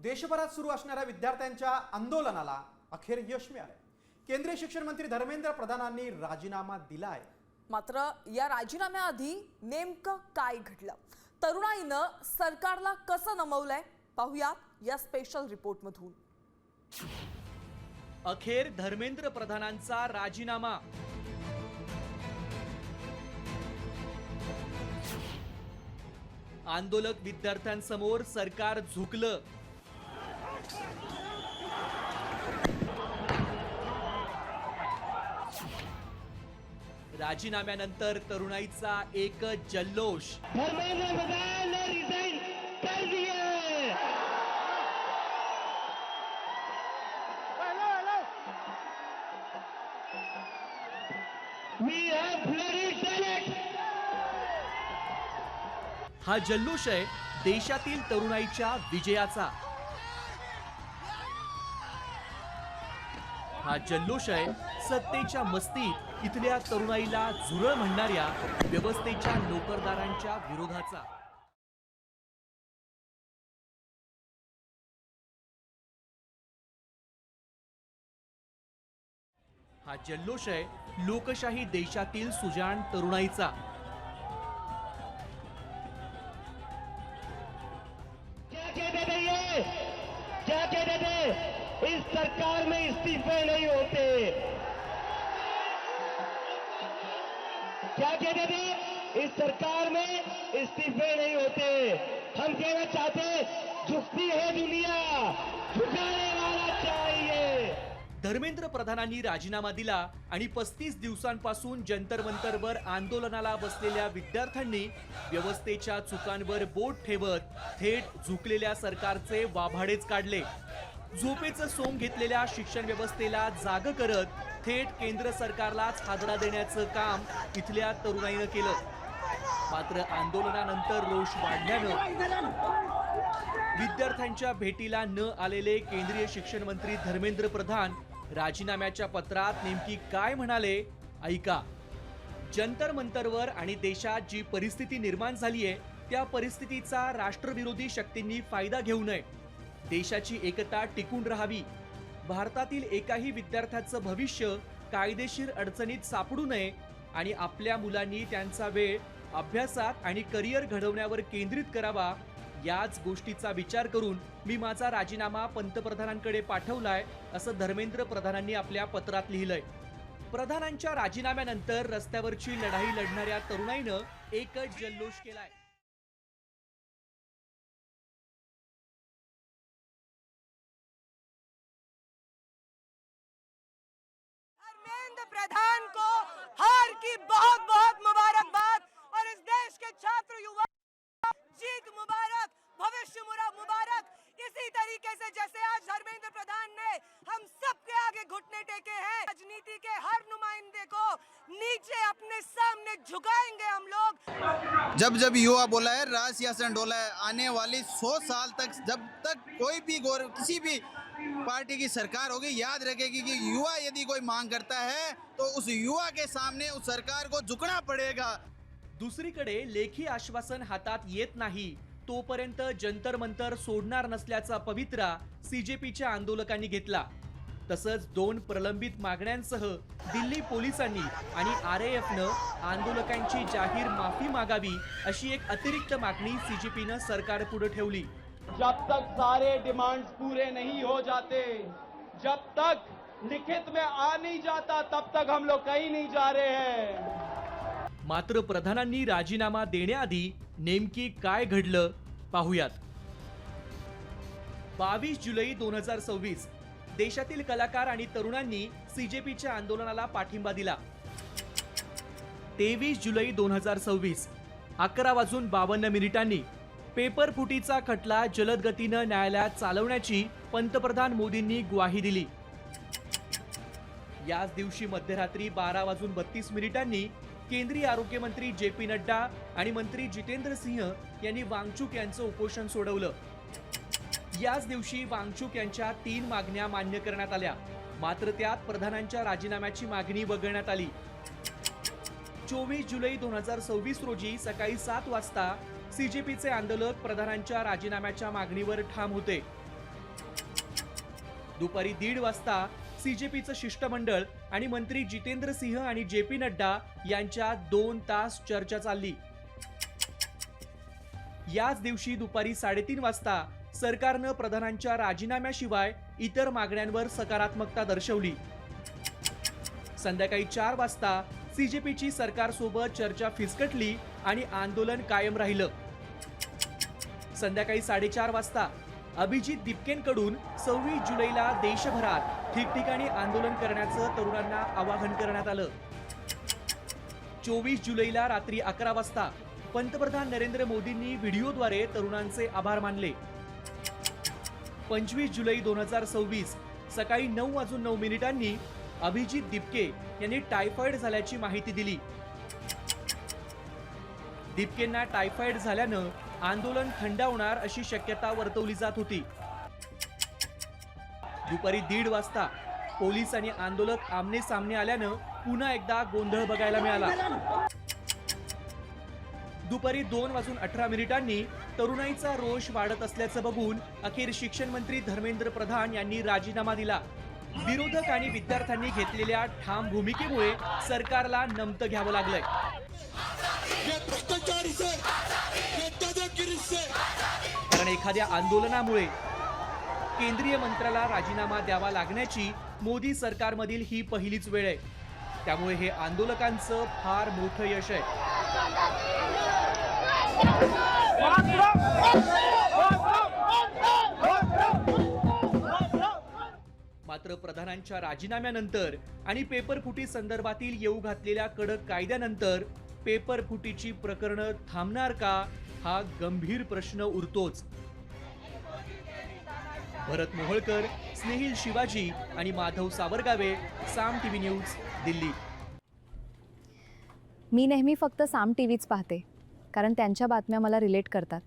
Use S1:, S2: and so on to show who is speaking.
S1: देशभरात सुरू असणाऱ्या विद्यार्थ्यांच्या आंदोलनाला अखेर यश मिळाले। केंद्रीय शिक्षण मंत्री धर्मेंद्र प्रधानांनी राजीनामा दिलाय।
S2: मात्र या राजीनाम्याआधी नेमकं काय घडलं, तरुणाईनं सरकारला कसं नमवलंय, पाहूयात या स्पेशल रिपोर्ट मधून।
S3: अखेर धर्मेंद्र प्रधानांचा राजीनामा। आंदोलक विद्यार्थ्यांसमोर सरकार झुकलं। राजीनाम्यानंतर तरुणाईचा एकच जल्लोष।
S4: धर्मेंद्र प्रधान ने रिजाइन कर दिए। We have bloody select.
S3: हा जल्लोष आहे देशातील तरुणाईच्या विजयाचा। हा जल्लोष आहे सत्तेच्या मस्तीत इथल्या तरुणाईला झुरळ म्हणणाऱ्या व्यवस्थेच्या नोकरदारांच्या विरोधाचा। हा जल्लोष आहे लोकशाही देशातील सुजाण तरुणाईचा।
S4: क्या कहते थे ये? क्या कहते थे? इस सरकार में इस्तीफे नहीं होते। क्या कहते थे? इस सरकार में इस्तीफे नहीं होते। हम कहना चाहते, झुकती है दुनिया, झुकाने वाला चाहिए।
S3: धर्मेंद्र प्रधानांनी राजीनामा दिला आणि 35 दिवसांपासून जंतर मंतरवर आंदोलनाला बसलेल्या विद्यार्थ्यांनी व्यवस्थेच्या चुकांवर बोट ठेवत थेट झुकलेल्या सरकारचे वाभाडेच काढले। झोपेचं सोंग घेतलेल्या शिक्षण व्यवस्थेला जाग करत थेट केंद्र सरकारलाच हादरा देण्याचं काम इथल्या तरुणाईनं केलं। मात्र आंदोलनानंतर रोष वाढल्यानं विद्यार्थ्यांच्या भेटीला न आलेले केंद्रीय शिक्षण मंत्री धर्मेंद्र प्रधान राजीनाम्याच्या पत्रात नेमकी काय म्हणाले, ऐका। जंतर मंतरवर आणि देशात जी परिस्थिती निर्माण झालीये त्या परिस्थितीचा राष्ट्रविरोधी शक्तींनी फायदा घेऊ नये। देशाची एकता टिकून राहावी। भारतातील एकाही विद्यार्थ्याचं भविष्य कायदेशीर अडचणीत सापडू नये आणि आपल्या मुलांनी त्यांचा वेळ अभ्यासात आणि करिअर घडवण्यावर केंद्रित करावा। याच गोष्टीचा विचार करून मी माझा राजीनामा पंतप्रधानांकडे पाठवलाय, असं धर्मेंद्र प्रधानांनी आपल्या पत्रात लिहिलंय। प्रधानांच्या राजीनाम्यानंतर रस्त्यावरची लढाई लढणाऱ्या तरुणाईनं एकच जल्लोष केलाय।
S5: धर्मेंद्र प्रधान को हार की बहुत बहुत मुबारकबाद और इस देश के छात्र युवा जीत मुबारक, भविष्य मुबारक। इसी तरीके से जैसे आज धर्मेंद्र प्रधान ने हम सबके आगे घुटने टेके हैं, राजनीति के हर नुमाइंदे को नीचे अपने सामने झुकाएंगे हम लोग।
S6: जब जब युवा बोला है, राज सिंहासन डोला है। आने वाली 100 साल तक जब तक कोई भी किसी भी पार्टी की सरकार होगी, याद रखेगी कि युवा यदि कोई मांग करता है तो उस युवा के सामने उस सरकार को झुकना पड़ेगा।
S3: दुसरीकडे लेखी आश्वासन हातात येत नाही तोपर्यंत जंतर मंतर सोडणार नसल्याचा पवित्रा सीजेपीच्या आंदोलकांनी घेतला। तसंच 2 प्रलंबित मागण्यांसह दिल्ली पोलिसांनी आणि आरएएफनं आंदोलकांची जाहीर माफी मागावी अशी एक अतिरिक्त मागणी सीजेपीनं सरकारपुढे ठेवली।
S7: जब तक सारे डिमांड्स पूरे नहीं हो जाते, जब तक लिखित में आ नहीं जाता, तब तक हम लोग कहीं नहीं जा रहे हैं।
S3: मात्र प्रधानांनी राजीनामा देण्याआधी नेमकी काय घडलं, पाहूयात। 22 जुलै 2026 देशातील कलाकार आणि तरुणांनी सीजेपीच्या आंदोलनाला पाठिंबा दिला। 23 जुलै 2026 11:52 पेपर फुटीचा खटला जलद गतीनं न्यायालयात चालवण्याची पंतप्रधान मोदींनी ग्वाही दिली। याच दिवशी मध्यरात्री 12:32 केंद्रीय आरोग्य मंत्री जेपी नड्डा आणि मंत्री जितेंद्र सिंह यांनी वांगचुक यांचं उपोषण सोडवलं। याच दिवशी वांगचुक यांच्या 3 मागण्या मान्य करण्यात आल्या, मात्र त्यात प्रधानांच्या राजीनाम्याची मागणी वगळण्यात आली। 24 जुलै 2026 रोजी सकाळी 7 वाजता सीजेपीचे आंदोलक प्रधानांच्या राजीनाम्याच्या मागणीवर ठाम होते। दुपारी 1:30 वाजता CJPचं शिष्टमंडळ आणि मंत्री जितेंद्र सिंह आणि JP नड्डा यांच्यात 2 तास चर्चा चालली. याच दिवशी दुपारी 3:30 वाजता सरकारनं प्रधानांच्या राजीनाम्याशिवाय इतर मागण्यांवर सकारात्मकता दर्शवली. संध्याकाळी 4 वाजता CJPची सरकारसोबत चर्चा फिसकटली आणि आंदोलन कायम राहिलं. संध्याकाळी 4:30 वाजता अभिजित दिपकेंकडून 26 जुलैला देशभरात ठिकठिकाणी आंदोलन करण्याचं तरुणांना आवाहन करण्यात आलं. 24 जुलैला रात्री 11 वाजता पंतप्रधान नरेंद्र मोदींनी व्हिडिओद्वारे तरुणांचे आभार मानले. 25 जुलै 2026 सकाळी 9:09 अभिजित दिपके यांनी टायफॉइड झाल्याची माहिती दिली. दिपकेंना टायफॉइड झाल्यानं आंदोलन थंडावणार अशी शक्यता वर्तवली जात होती. दुपारी 1:30 वाजता पोलीस आणि आंदोलक आमने सामने आल्यानं पुन्हा एकदा गोंधळ बघायला मिळाला. दुपारी 2:18 तरुणाईचा रोष वाढत असल्याचं बघून अखेर शिक्षण मंत्री धर्मेंद्र प्रधान यांनी राजीनामा दिला. विरोधक आणि विद्यार्थ्यांनी घेतलेल्या ठाम भूमिकेमुळे सरकारला नमतं घ्यावं लागलंय. कारण एखाद्या आंदोलनामुळे केंद्रीय मंत्र्याला राजीनामा द्यावा लागण्याची मोदी सरकारमधील ही पहिलीच वेळ आहे. त्यामुळे हे आंदोलकांचं फार मोठं यश आहे. मात्र प्रधानांच्या राजीनाम्यानंतर आणि पेपरफुटी संदर्भातील येऊ घातलेल्या कडक कायद्यानंतर पेपरफुटीची प्रकरणं थांबणार का हा गंभीर प्रश्न उरतोच. भरत मोहोळकर, स्नेहिल शिवाजी आणि माधव सावरगावे, साम TV न्यूज, दिल्ली.
S8: मी नेहमी फक्त साम टीव्हीच पाहते कारण त्यांच्या बातम्या मला रिलेट करतात.